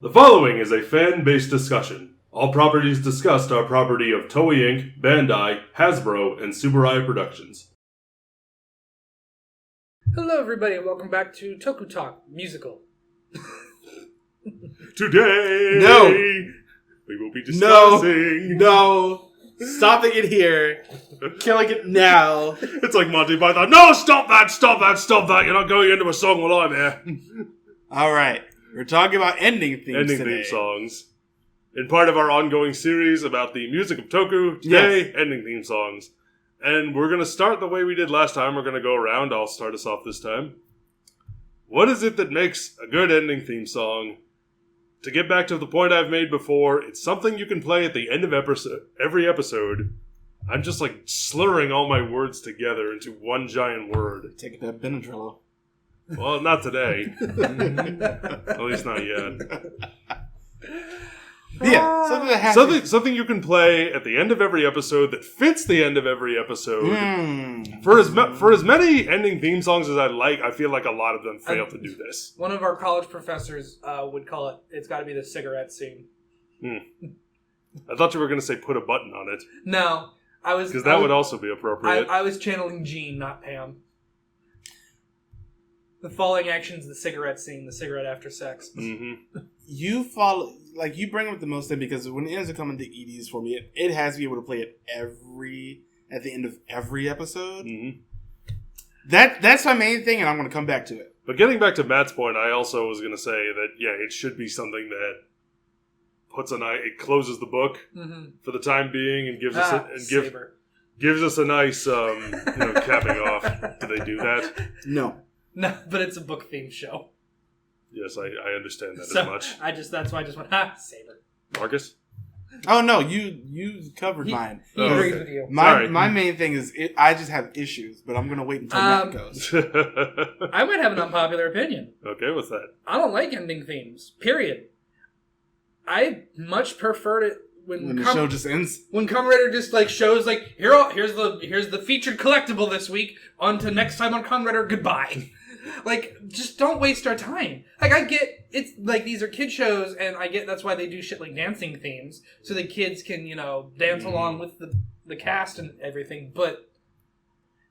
The following is a fan-based discussion. All properties discussed are property of Toei Inc., Bandai, Hasbro, and Tsuburaya Productions. Hello everybody and welcome back to Tokutalk Musical. Today, No. we will be discussing... No, stopping it here, killing it now. It's like Monty Python. No, stop that! You're not going into a song while I'm here. All right, we're talking about ending themes Ending today. theme songs. In part of our ongoing series about the music of Toku, today, Yes. ending theme songs. And we're going to start the way we did last time. We're going to go around. I'll start us off this time. What is it that makes a good ending theme song? To get back to the point I've made before, it's something you can play at the end of every episode. I'm just like slurring all my words together into one giant word. Take that Benadryl. Well, not today. At least not yet. Yeah, something that has Something you can play at the end of every episode that fits the end of every episode. Mm. For as many ending theme songs as I like, I feel like a lot of them fail to do this. One of our college professors would call it, it's got to be the cigarette scene. I thought you were going to say put a button on it. No, I was... Because that would also be appropriate. I was channeling Jean, not Pam. The following action's the cigarette scene, the cigarette after sex. Mm-hmm. You follow, like you bring up the most in because when it ends up coming to EDs for me, it has to be able to play it at the end of every episode. Mm-hmm. That's my main thing, and I'm going to come back to it. But getting back to Matt's point, I also was going to say that, yeah, it should be something that it closes the book for the time being and gives gives us a nice capping off. Do they do that? No. No, but it's a book themed show. Yes, I understand that So, as much. that's why I just went, Saber. Marcus? Oh no, you covered mine. He Oh, agrees okay. with you. My main thing is I just have issues, but I'm going to wait until Matt goes. I might have an unpopular opinion. Okay, what's that? I don't like ending themes. Period. I much preferred it When the show just ends. When Kamen Rider just like shows like here's the featured collectible this week. On to next time on Kamen Rider. Goodbye. Like, just don't waste our time. Like, I get it's like these are kid shows, and I get that's why they do shit like dancing themes, so the kids can dance along with the cast and everything. But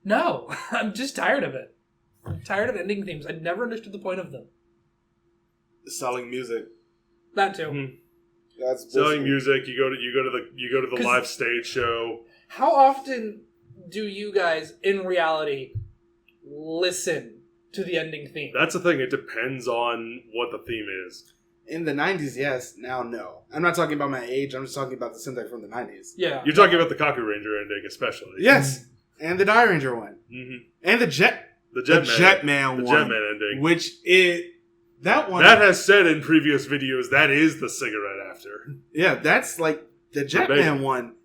no, I'm just tired of it. I'm tired of ending themes. I never understood the point of them. Selling music. That too. Mm-hmm. That's Selling music. You go to the live stage show. How often do you guys, in reality, listen to the ending theme? That's the thing. It depends on what the theme is. In the 90s, yes. Now, no. I'm not talking about my age. I'm just talking about the Sentai from the 90s. Yeah. You're talking about the Kaku Ranger ending, especially. Yes. And the Die Ranger one. Mm-hmm. And the Jetman one. Jetman ending. Which that one. That has said in previous videos, that is the cigarette after. Yeah, that's like, the Jetman one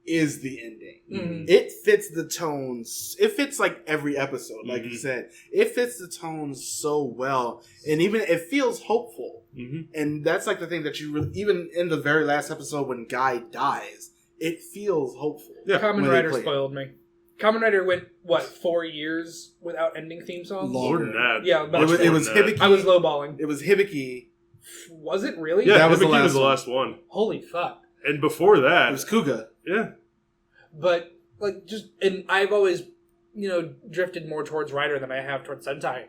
is the ending. Mm-hmm. It fits the tones. It fits like every episode, like you said. It fits the tones so well. And even it feels hopeful. Mm-hmm. And that's like the thing that you really, even in the very last episode when Guy dies, it feels hopeful. Yeah. Kamen Rider spoiled me. Kamen Rider went, 4 years without ending theme songs? More than that. Yeah, It was Hibiki. I was lowballing. It was Hibiki. Was it really? Yeah, that was Hibiki the last one. Holy fuck. And before that... It was Kuga. Yeah. But, and I've always, drifted more towards Rider than I have towards Sentai.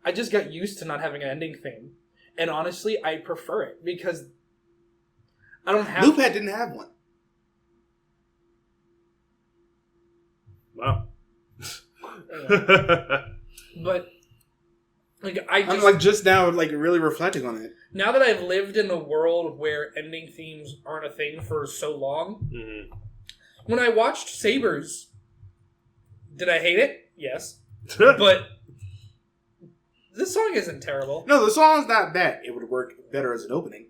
I just got used to not having an ending theme. And honestly, I prefer it because I don't have... Loophead didn't have one. Wow. But, I'm just now, really reflecting on it. now that I've lived in a world where ending themes aren't a thing for so long, when I watched Sabers, did I hate it? Yes. But this song isn't terrible. No, the song's not bad. It would work better as an opening.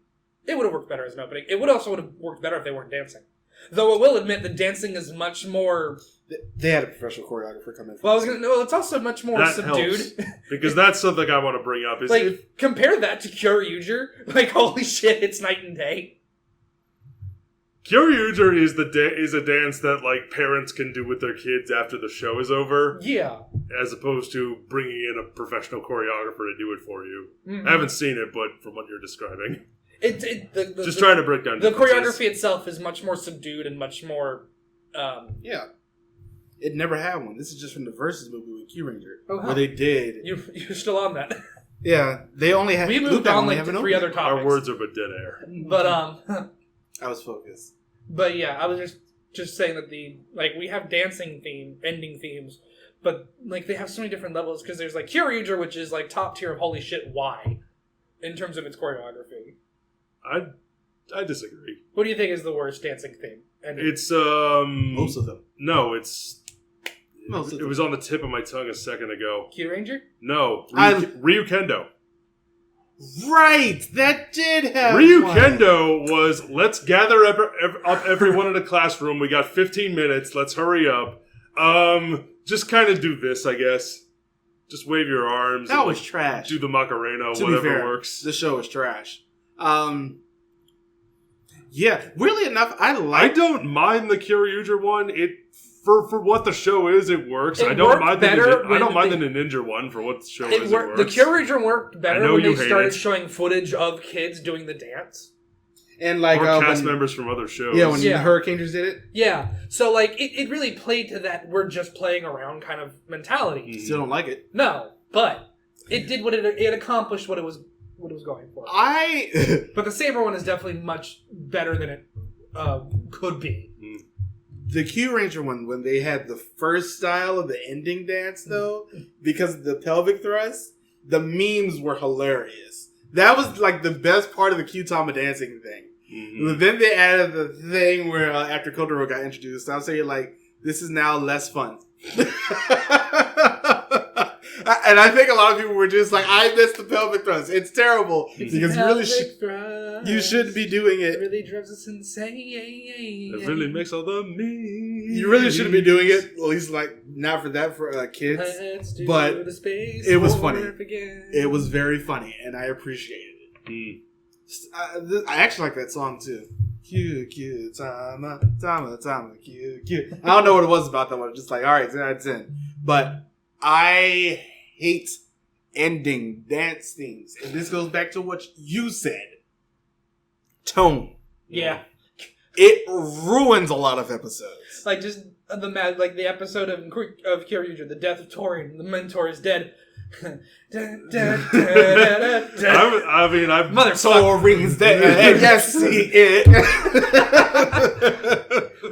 It would have worked better as an opening. It would have worked better if they weren't dancing. Though I will admit the dancing is much more... They had a professional choreographer come in. Well, it's also much more that subdued. Helps. Because that's something I want to bring up. Is compare that to Kyoryuger. Holy shit, it's night and day. Kyoryuger is a dance that parents can do with their kids after the show is over. Yeah. As opposed to bringing in a professional choreographer to do it for you. Mm-hmm. I haven't seen it, but from what you're describing. Just trying to break down the differences. choreography itself is much more subdued and much more. Yeah. It never had one. This is just from the Versus movie with Q Ranger, Oh, wow. where they did. You're still on that. Yeah, they only have. We moved on like to 3 other topics. Our words are but dead air. But I was focused. But yeah, I was just saying that we have dancing ending themes, but like they have so many different levels because there's like Kyoryuger, which is like top tier of holy shit, why, in terms of its choreography. I disagree. What do you think is the worst dancing theme? It's most of them. No, Most of it was on the tip of my tongue a second ago. Kyuranger? No, Ryu Kendo. Right, that did have Ryu one. Kendo was, let's gather up everyone in a classroom. We got 15 minutes. Let's hurry up. Just kind of do this, I guess. Just wave your arms. That was trash. Do the Macarena, To whatever be fair, works. The show was trash. Yeah, weirdly enough, I don't mind the Kyoryuger one. For what the show is, it works. It I don't worked mind better I don't mind when the Ninja one for what the show It is. worked. It works. The Kyoryuger worked better when they you hate started it. showing footage of kids doing the dance. and like or cast when, members from other shows. Yeah, when Yeah. the Hurricaners did it, Yeah, so like it really played to that we're just playing around kind of mentality. still don't like it. No, but it did it accomplished what it was going for. But the Saber one is definitely much better than it could be. The Q Ranger one, when they had the first style of the ending dance, though, because of the pelvic thrust, the memes were hilarious. That was like the best part of the Q-Tama dancing thing. Mm-hmm. Then they added the thing where after Kotaro got introduced, I was saying like, this is now less fun. And I think a lot of people were just like, I missed the pelvic thrust. It's terrible because you shouldn't be doing it. It really drives us insane. It really makes all the memes. You really shouldn't be doing it. At least like not for that for kids. But it was funny. It was very funny, and I appreciated it. I actually like that song too. Q Q Tama Tama Tama Q Q. I don't know what it was about that one. Just like, all right, 10 out of 10. But I hate ending dance themes, and this goes back to what you said. Tone. Yeah. It ruins a lot of episodes. Like just the episode of Kyoryuger, the death of Torin, the mentor is dead. I've Torin's dead. Yes, see it.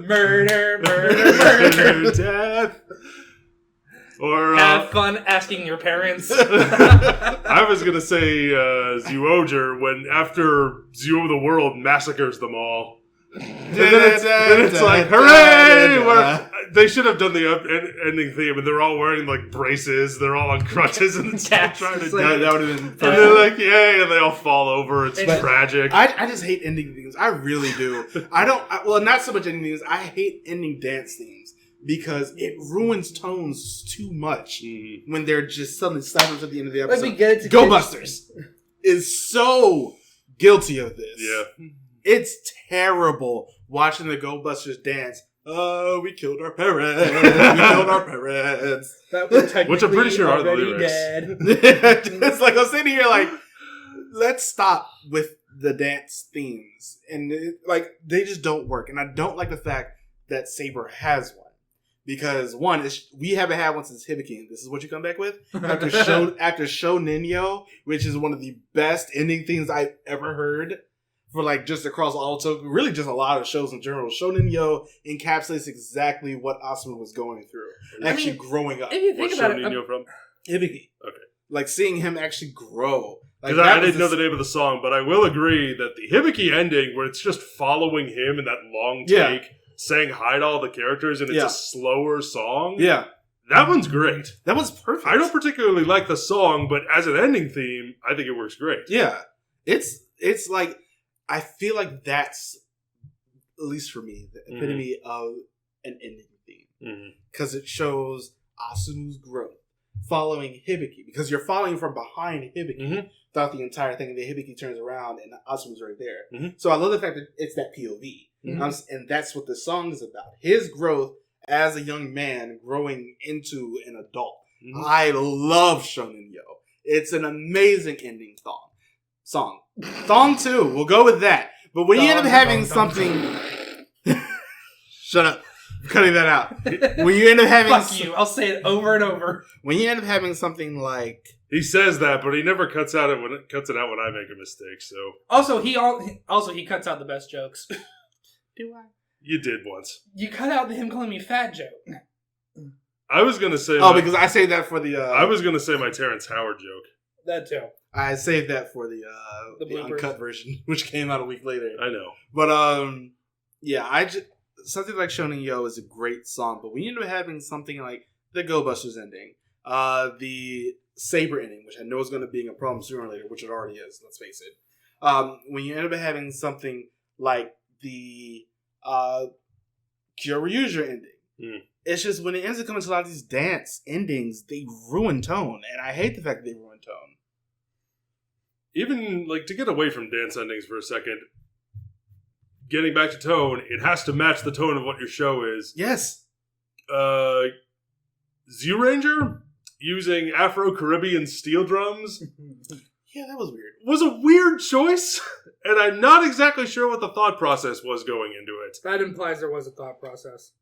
Murder. Death. Or have fun asking your parents. I was gonna say Zyuohger when after Zyu of the World massacres them all. And then it's like, hooray! They should have done the ending theme, and they're all wearing like braces. They're all on crutches, and it's trying to. That would have been. And they're like, yay! And they all fall over. It's tragic. I just hate ending themes. I really do. Well, not so much ending themes. I hate ending dance themes because it ruins tones too much when they're just suddenly slapping at the end of the episode. Go Busters is so guilty of this. Yeah. It's terrible watching the Go Busters dance. Oh, we killed our parents. We killed our parents. Which I'm pretty sure are the lyrics. It's like I'm sitting here like, let's stop with the dance themes. And they just don't work. And I don't like the fact that Saber has one. Because one, we haven't had one since Hibiki. This is what you come back with? After Show Ninyo, which is one of the best ending themes I've ever heard. For like just across all Toku, really just a lot of shows in general. Shonen Yo encapsulates exactly what Asuma was going through, actually growing up. If you think What's about Shonen Yo from? Hibiki. Okay. Like seeing him actually grow. Because I didn't know the name of the song, but I will agree that the Hibiki ending, where it's just following him in that long take, saying hi to all the characters, and it's a slower song. Yeah. That one's great. That one's perfect. I don't particularly like the song, but as an ending theme, I think it works great. Yeah. It's like, I feel like that's, at least for me, the epitome of an ending theme. Because it shows Asuma's growth following Hibiki. Because you're following from behind Hibiki throughout the entire thing. And then Hibiki turns around and Asuma's right there. So I love the fact that it's that POV. And that's what the song is about. His growth as a young man growing into an adult. I love Shonen Yo. It's an amazing ending song. Thong 2, we'll go with that. But when you end up having something... Shut up. I'm cutting that out. When you end up having... Fuck you. I'll say it over and over. When you end up having something like... He says that, but he never cuts it out when I make a mistake, so... Also, he cuts out the best jokes. Do I? You did once. You cut out him calling me fat joke. I was gonna say... because I saved that for the... I was gonna say my Terrence Howard joke. That too. I saved that for the bloopers. uncut version, which came out a week later. I know. But, yeah, something like Shonen Yo is a great song, but when you end up having something like the Go Busters ending, the Saber ending, which I know is going to be a problem sooner or later, which it already is, let's face it. When you end up having something like the Kyoryuger ending, it's just when it ends up coming to a lot of these dance endings, they ruin tone, and I hate the fact that they ruin tone. Even, like, to get away from dance endings for a second, getting back to tone, it has to match the tone of what your show is. Yes. Z-Ranger using Afro-Caribbean steel drums. Yeah, that was weird. Was a weird choice, and I'm not exactly sure what the thought process was going into it. That implies there was a thought process.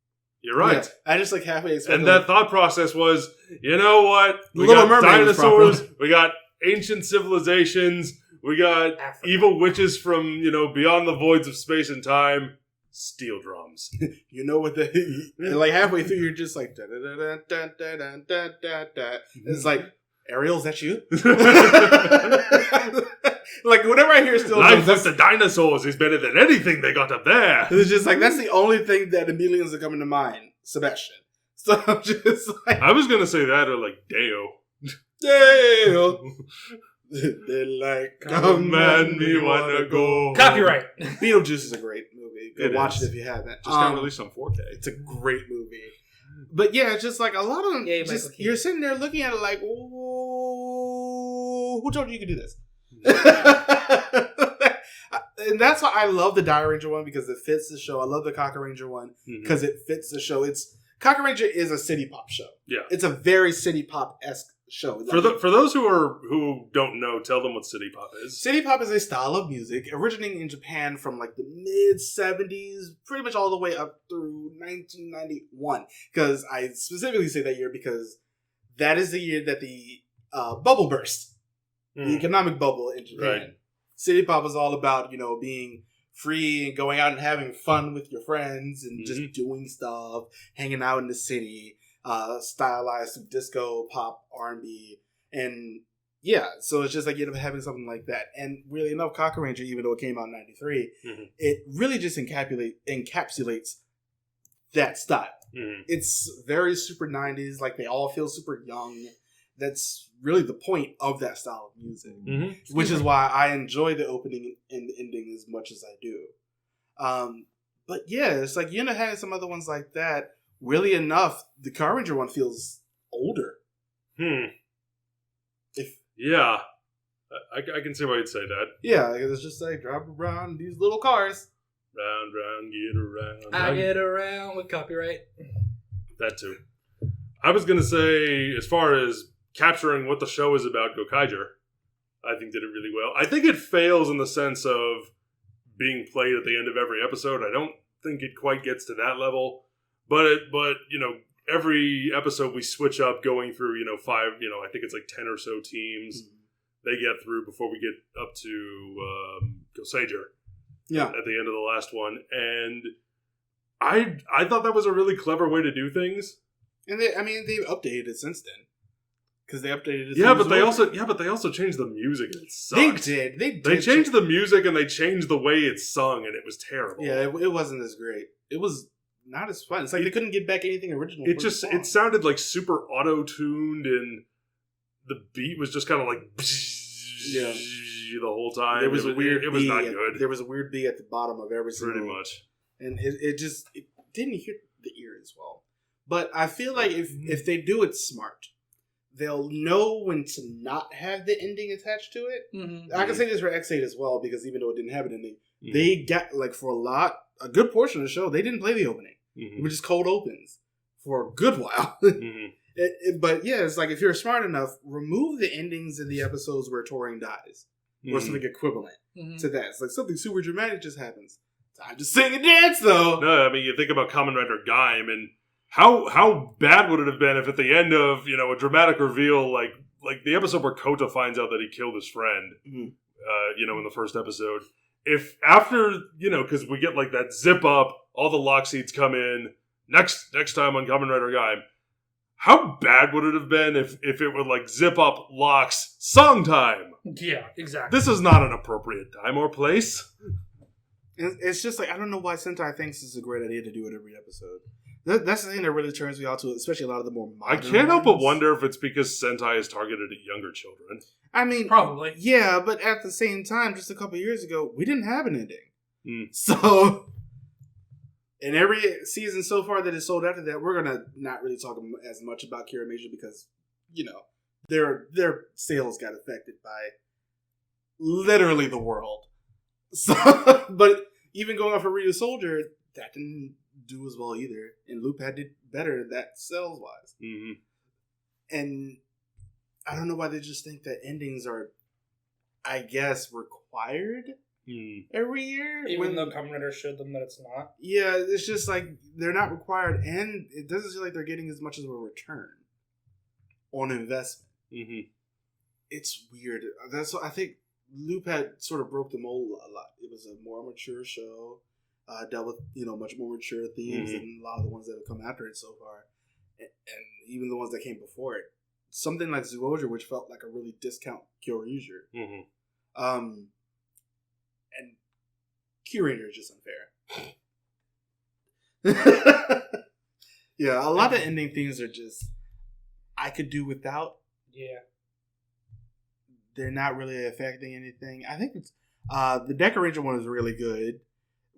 You're right. Yeah, I just like halfway expected. And that thought process was, you know what? We Little got Mermaid was dinosaurs, we got ancient civilizations, we got Africa. evil witches from, beyond the voids of space and time. Steel drums. You know what like halfway through you're just like da da da da da da da da da. It's like, Ariel, is that you? Like whenever I hear Steel Life drums, with the dinosaurs is better than anything they got up there. it's just like that's the only thing that immediately is coming to mind. Sebastian. So I'm just like, I was gonna say that or like Deo. Dale. They're like, Come and me wanna go. Copyright. Beetlejuice is a great movie. Go It watch is. it if you haven't. Just got released on 4K. It's a great movie. But yeah, it's just like a lot of them. Yay, just, Michael Keaton. you're sitting there looking at it like, oh, who told you could do this? And that's why I love the Dire Ranger one because it fits the show. I love the Cocker Ranger one because it fits the show. Cocker Ranger is a city pop show. Yeah, it's a very city pop-esque show. For those who don't know, tell them what city pop is. City pop is a style of music originating in Japan from like the mid-70s, pretty much all the way up through 1991. Because I specifically say that year because that is the year that the bubble burst. The economic bubble in Japan. Right. City pop is all about, being free and going out and having fun with your friends and just doing stuff, hanging out in the city, stylized disco, pop, R&B, and yeah, so it's just like you end up having something like that. And really enough, Cocker Ranger, even though it came out in 93, it really just encapsulates that style. It's very super 90s, like they all feel super young. That's really the point of that style of music, which is why I enjoy the opening and the ending as much as I do. But yeah, it's like you end up having some other ones like that. Really enough, the Car Ranger one feels older. Yeah, I can see why you'd say that. Yeah, like it's just like drive around these little cars. Round, round, get around. I get around with copyright. That too. I was gonna say, as far as capturing what the show is about, Gokaiger, I think did it really well. I think it fails in the sense of being played at the end of every episode. I don't think it quite gets to that level, but every episode we switch up going through, 5, I think it's like 10 or so teams they get through before we get up to Goseiger. Yeah, at the end of the last one, and I thought that was a really clever way to do things. And they've updated it since then. Because they updated it. But they also changed the music. And it sucked. They did. They changed the music and they changed the way it's sung, and it was terrible. Yeah, it wasn't as great. It was not as fun. It's like they couldn't get back anything original. It sounded like super auto-tuned, and the beat was just kind of like the whole time. There was a weird. It was not good. There was a weird beat at the bottom of every single. Pretty much. And it didn't hit the ear as well. But I feel like if they do it smart, they'll know when to not have the ending attached to it. I can say this for X8 as well, because even though it didn't have an ending, they got, like, for a good portion of the show, they didn't play the opening. It was just cold opens for a good while. But yeah, it's like, if you're smart enough, remove the endings in the episodes where Torin dies. or something equivalent Mm-hmm. to that. It's like something super dramatic just happens. Time to sing and dance, though. No, I mean, you think about Kamen Rider Gaim, and how bad would it have been if at the end of, a dramatic reveal, like the episode where Kota finds out that he killed his friend, in the first episode, if after, because we get like that zip up, all the lock seeds come in, next time on Kamen Rider Gaim, how bad would it have been if it would like zip up locks song time? Yeah, exactly. This is not an appropriate time or place. It's just like, I don't know why Sentai thinks it's a great idea to do it every episode. That's the thing that really turns me on to it, especially a lot of the more modern I can't help but ones. wonder if it's because Sentai is targeted at younger children. I mean, Probably. yeah, but at the same time, just a couple years ago, we didn't have an ending. Mm. And every season so far that is sold after that, we're gonna not really talk as much about Kira Major because, their sales got affected by literally the world. So, but even going off of Rita Soldier, that didn't do as well either, and Lupad did better that sales wise. Mm-hmm. And I don't know why they just think that endings are, I guess, required every year. Even though Kamen Rider showed them that it's not. Yeah, it's just like they're not required, and it doesn't seem like they're getting as much as a return on investment. Mm-hmm. It's weird. That's what I think. Lupad sort of broke the mold a lot. It was a more mature show, dealt with much more mature themes than a lot of the ones that have come after it so far, and even the ones that came before it. Something like Zyuohger, which felt like a really discount Kyoryuger. And Curator is just unfair. Yeah, a lot of ending themes are just I could do without. Yeah. They're not really affecting anything. I think it's the Deca Ranger one is really good.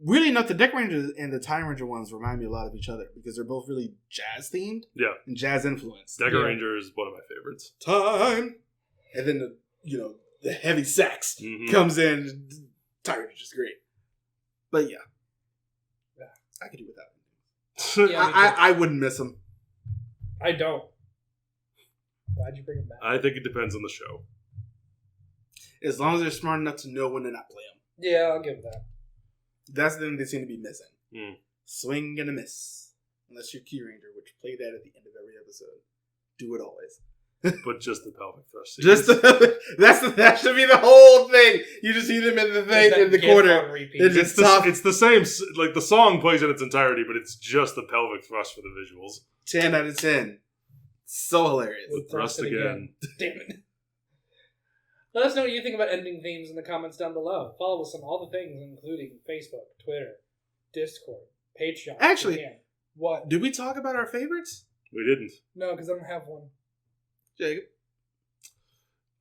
Really enough, the Deca Ranger and the Time Ranger ones remind me a lot of each other because they're both really jazz themed. Yeah. And jazz influenced. Deca Ranger is one of my favorites. Time. And then the heavy sax comes in. Time Ranger is great. But yeah. I could do without him. Yeah, I wouldn't miss him. I don't. Why'd you bring him back? I think it depends on the show. As long as they're smart enough to know when to not play him. Yeah, I'll give that. That's the thing they seem to be missing. Swing and a miss. Unless you're Key Ranger, which play that at the end of every episode. Do it always. But just the pelvic thrust. That should be the whole thing. You just see them in the thing in the corner. It's the same. Like the song plays in its entirety, but it's just the pelvic thrust for the visuals. 10 out of 10. So hilarious. Thrust again. Damn it. Let us know what you think about ending themes in the comments down below. Follow us on all the things, including Facebook, Twitter, Discord, Patreon. Actually, what? Did we talk about our favorites? We didn't. No, because I don't have one. Jacob?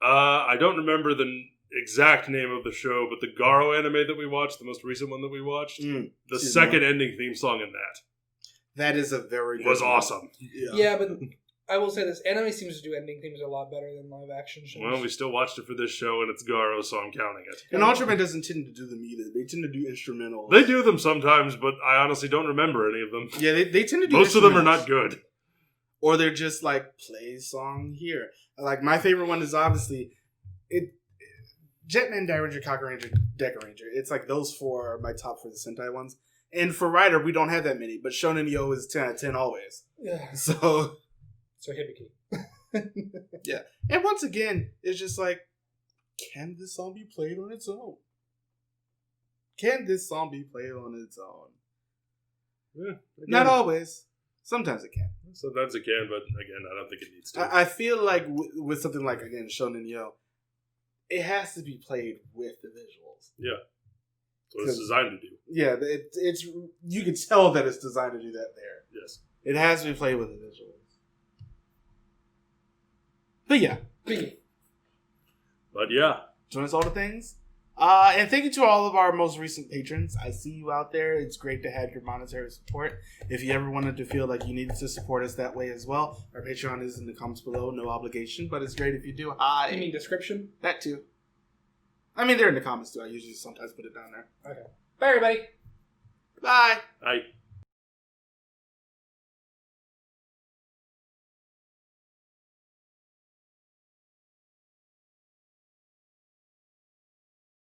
I don't remember the exact name of the show, but the Garo anime that we watched, the most recent one that we watched, the second ending theme song in that is a very good was one. awesome. Yeah, but I will say this: anime seems to do ending themes a lot better than live action shows. Well, we still watched it for this show, and it's Garo, so I'm counting it. And Ultraman doesn't tend to do them either. They tend to do instrumentals. They do them sometimes, but I honestly don't remember any of them. Yeah, they tend to do Most of them are not good. Or they're just like, play song here. Like, my favorite one is obviously Jetman, Dairanger, Kaku Ranger, Deca Ranger. It's like those four are my top for the Sentai ones. And for Rider, we don't have that many, but Shonen Yo is 10 out of 10 always. Yeah. So Hibiki. Yeah. And once again, it's just like, can this song be played on its own? Can this song be played on its own? Yeah, not always. Sometimes it can. Sometimes it can, but again, I don't think it needs to. I feel like with something like, again, Shonen Yo, it has to be played with the visuals. Yeah. That's what it's designed to do. Yeah, it's you can tell that it's designed to do that there. Yes. It has to be played with the visuals. But yeah. But yeah. Join us all the things. And thank you to all of our most recent patrons. I see you out there. It's great to have your monetary support. If you ever wanted to feel like you needed to support us that way as well, our Patreon is in the comments below. No obligation, but it's great if you do. Hi. You mean description? That too. I mean, they're in the comments too. I usually sometimes put it down there. Okay. Bye, everybody. Bye. Bye.